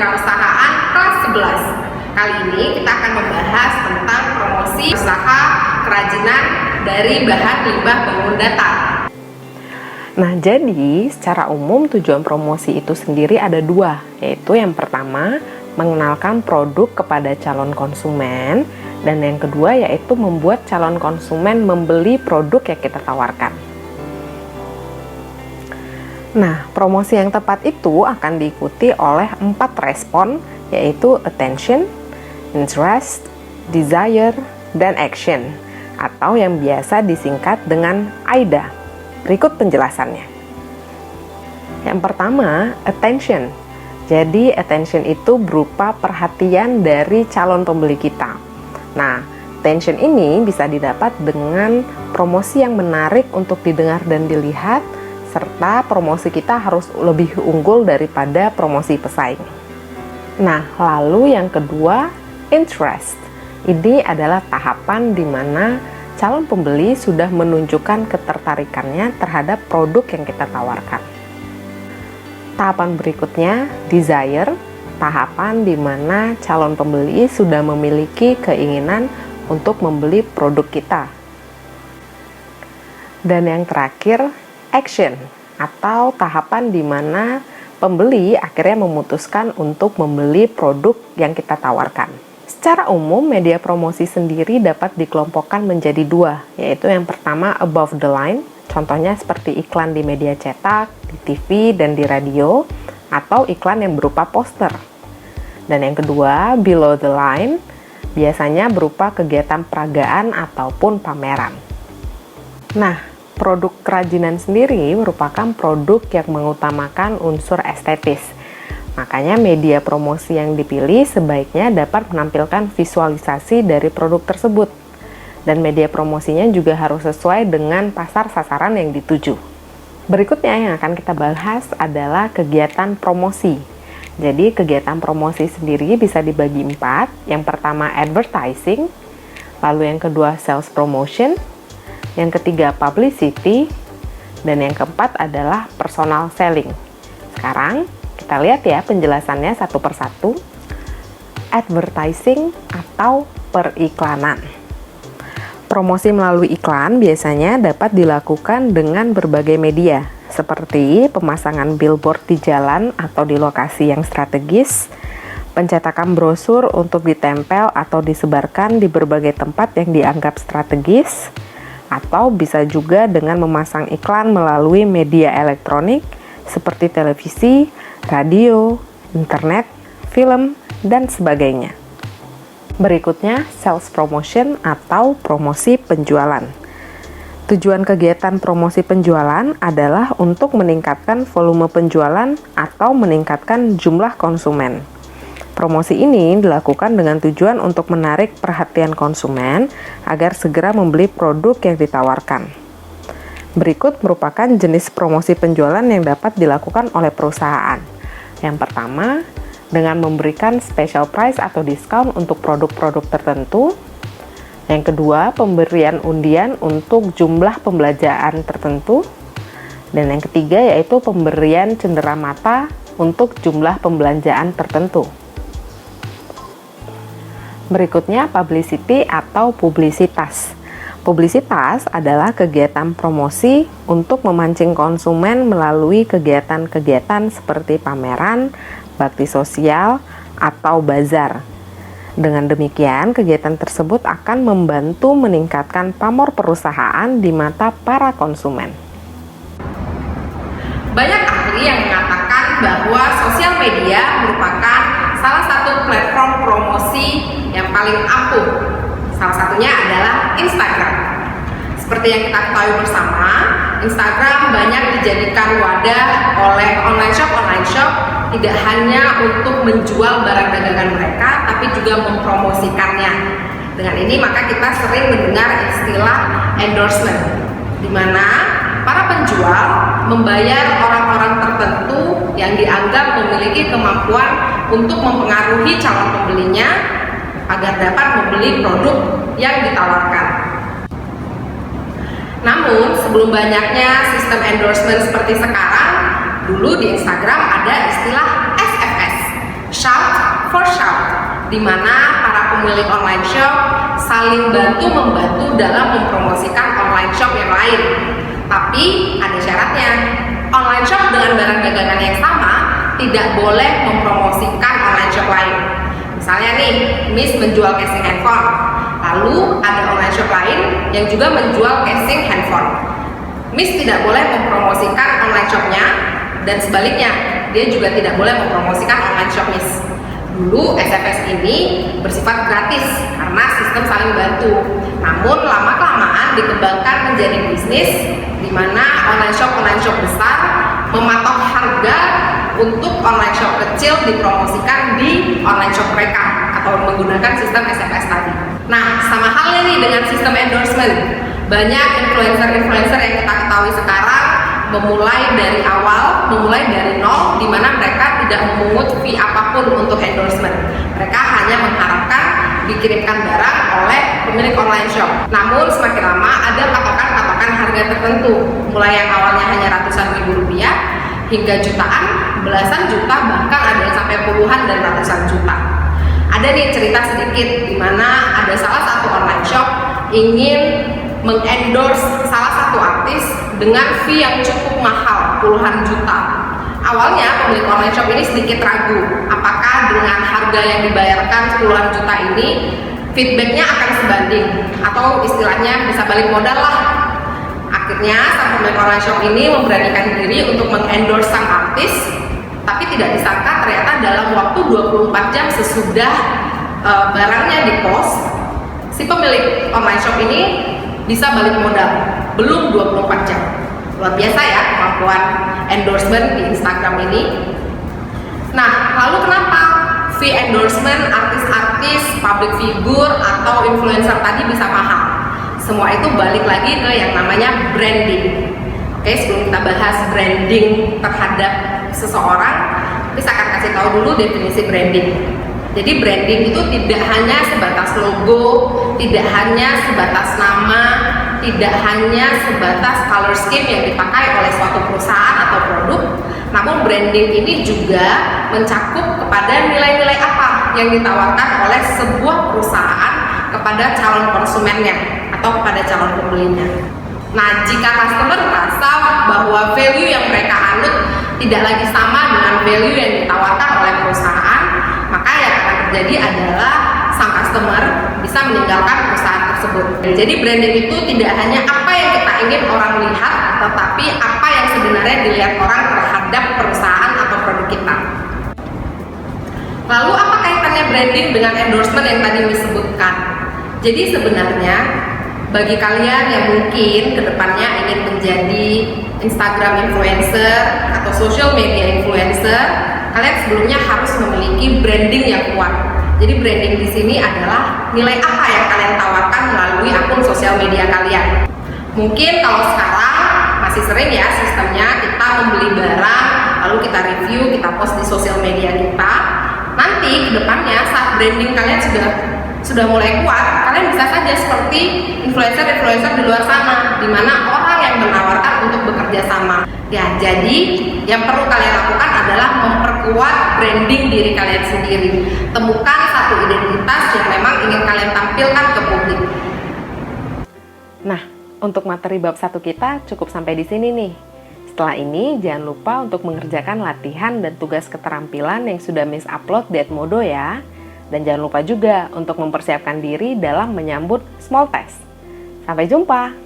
Kewirausahaan kelas 11. Kali ini kita akan membahas tentang promosi usaha kerajinan dari bahan limbah bangun datar. Nah, jadi secara umum tujuan promosi itu sendiri ada dua, yaitu yang pertama, mengenalkan produk kepada calon konsumen, dan yang kedua yaitu membuat calon konsumen membeli produk yang kita tawarkan. Nah, promosi yang tepat itu akan diikuti oleh 4 respon, yaitu attention, interest, desire, dan action, atau yang biasa disingkat dengan AIDA. Berikut penjelasannya. Yang pertama, attention. Jadi, attention itu berupa perhatian dari calon pembeli kita. Nah, attention ini bisa didapat dengan promosi yang menarik untuk didengar dan dilihat, serta promosi kita harus lebih unggul daripada promosi pesaing. Nah, lalu yang kedua, interest. Ini adalah tahapan di mana calon pembeli sudah menunjukkan ketertarikannya terhadap produk yang kita tawarkan. Tahapan berikutnya, desire, tahapan di mana calon pembeli sudah memiliki keinginan untuk membeli produk kita. Dan yang terakhir, action, atau tahapan di mana pembeli akhirnya memutuskan untuk membeli produk yang kita tawarkan. Secara umum, media promosi sendiri dapat dikelompokkan menjadi dua, yaitu yang pertama above the line, contohnya seperti iklan di media cetak, di TV, dan di radio, atau iklan yang berupa poster. Dan yang kedua, below the line, biasanya berupa kegiatan peragaan ataupun pameran. Nah, produk kerajinan sendiri merupakan produk yang mengutamakan unsur estetis. Makanya media promosi yang dipilih sebaiknya dapat menampilkan visualisasi dari produk tersebut. Dan media promosinya juga harus sesuai dengan pasar sasaran yang dituju. Berikutnya yang akan kita bahas adalah kegiatan promosi. Jadi kegiatan promosi sendiri bisa dibagi 4. Yang pertama advertising, lalu yang kedua sales promotion, yang ketiga publicity, dan yang keempat adalah personal selling. Sekarang kita lihat ya penjelasannya satu persatu. Advertising atau periklanan. Promosi melalui iklan biasanya dapat dilakukan dengan berbagai media, seperti pemasangan billboard di jalan atau di lokasi yang strategis, pencetakan brosur untuk ditempel atau disebarkan di berbagai tempat yang dianggap strategis, atau bisa juga dengan memasang iklan melalui media elektronik seperti televisi, radio, internet, film, dan sebagainya. Berikutnya, sales promotion atau promosi penjualan. Tujuan kegiatan promosi penjualan adalah untuk meningkatkan volume penjualan atau meningkatkan jumlah konsumen. Promosi ini dilakukan dengan tujuan untuk menarik perhatian konsumen agar segera membeli produk yang ditawarkan. Berikut merupakan jenis promosi penjualan yang dapat dilakukan oleh perusahaan. Yang pertama, dengan memberikan special price atau diskon untuk produk-produk tertentu. Yang kedua, pemberian undian untuk jumlah pembelanjaan tertentu. Dan yang ketiga yaitu pemberian cenderamata untuk jumlah pembelanjaan tertentu. Berikutnya, publicity atau publisitas. Publisitas adalah kegiatan promosi untuk memancing konsumen melalui kegiatan-kegiatan seperti pameran, bakti sosial, atau bazar. Dengan demikian, kegiatan tersebut akan membantu meningkatkan pamor perusahaan di mata para konsumen. Banyak ahli yang mengatakan bahwa sosial media merupakan salah satu platform promosi yang paling ampuh. Salah satunya adalah Instagram. Seperti yang kita ketahui bersama, Instagram banyak dijadikan wadah oleh online shop tidak hanya untuk menjual barang dagangan mereka, tapi juga mempromosikannya. Dengan ini maka kita sering mendengar istilah endorsement, di mana para penjual membayar orang-orang tertentu yang dianggap memiliki kemampuan untuk mempengaruhi calon pembelinya agar dapat membeli produk yang ditawarkan. Namun, sebelum banyaknya sistem endorsement seperti sekarang, dulu di Instagram ada istilah SFS, Shout di mana para pemilik online shop saling bantu-membantu dalam mempromosikan online shop yang lain. Tapi ada syaratnya, online shop dengan barang dagangan yang sama tidak boleh mempromosikan online shop lain. Misalnya nih, Miss menjual casing handphone, lalu ada online shop lain yang juga menjual casing handphone. Miss tidak boleh mempromosikan online shopnya, dan sebaliknya, dia juga tidak boleh mempromosikan online shop Miss. Dulu SFS ini bersifat gratis karena sistem saling bantu. Namun lama-kelamaan dikembangkan menjadi bisnis di mana online shop besar mematok harga untuk online shop kecil dipromosikan di online shop mereka atau menggunakan sistem SFS tadi. Nah, sama halnya nih dengan sistem endorsement. Banyak influencer-influencer yang kita ketahui sekarang memulai dari awal, memulai dari nol, di mana mereka tidak memungut fee apapun untuk endorsement. Mereka hanya mengharapkan dikirimkan barang oleh pemilik online shop. Namun semakin lama ada patokan-patokan harga tertentu, mulai yang awalnya hanya ratusan ribu rupiah hingga jutaan, belasan juta, bahkan ada yang sampai puluhan dan ratusan juta. Ada nih cerita sedikit di mana ada salah satu online shop ingin mengendorse salah satu artis dengan fee yang cukup mahal, puluhan juta. Awalnya pemilik online shop ini sedikit ragu apakah dengan harga yang dibayarkan puluhan juta ini feedbacknya akan sebanding atau istilahnya bisa balik modal lah. Akhirnya sang pemilik online shop ini memberanikan diri untuk mengendorse sang artis, tapi tidak disangka ternyata dalam waktu 24 jam sesudah barangnya dipost, si pemilik online shop ini bisa balik modal belum 24 jam. Luar biasa ya kemampuan endorsement di Instagram ini. Nah, lalu kenapa fee endorsement artis-artis, public figure atau influencer tadi bisa mahal? Semua itu balik lagi ke yang namanya branding. Oke, sebelum kita bahas branding terhadap seseorang, kita akan kasih tahu dulu definisi branding. Jadi branding itu tidak hanya sebatas logo, tidak hanya sebatas nama, tidak hanya sebatas color scheme yang dipakai oleh suatu perusahaan atau produk. Namun branding ini juga mencakup kepada nilai-nilai apa yang ditawarkan oleh sebuah perusahaan kepada calon konsumennya atau kepada calon pembelinya. Nah, jika customer merasa bahwa value yang mereka anut tidak lagi sama dengan value yang ditawarkan oleh perusahaan, maka yang akan terjadi adalah sang customer bisa meninggalkan perusahaan tersebut. Jadi branding itu tidak hanya apa yang kita ingin orang lihat, tetapi apa yang sebenarnya dilihat orang terhadap perusahaan atau produk kita. Lalu apa kaitannya branding dengan endorsement yang tadi disebutkan? Jadi sebenarnya bagi kalian yang mungkin kedepannya ingin menjadi Instagram influencer atau social media influencer, kalian sebelumnya harus memiliki branding yang kuat. Jadi branding di sini adalah nilai apa yang kalian tawarkan melalui akun sosial media kalian. Mungkin kalau sekarang masih sering ya sistemnya kita membeli barang, lalu kita review, kita post di sosial media kita. Nanti kedepannya saat branding kalian sudah mulai kuat, kalian bisa saja seperti influencer-influencer di luar sana, di mana orang yang menawarkan untuk bekerja sama. Ya, jadi yang perlu kalian lakukan adalah memperkuat branding diri kalian sendiri. Temukan satu identitas yang memang ingin kalian tampilkan ke publik. Nah, untuk materi bab 1 kita cukup sampai di sini nih. Setelah ini, jangan lupa untuk mengerjakan latihan dan tugas keterampilan yang sudah Miss upload di Edmodo ya. Dan jangan lupa juga untuk mempersiapkan diri dalam menyambut small test. Sampai jumpa!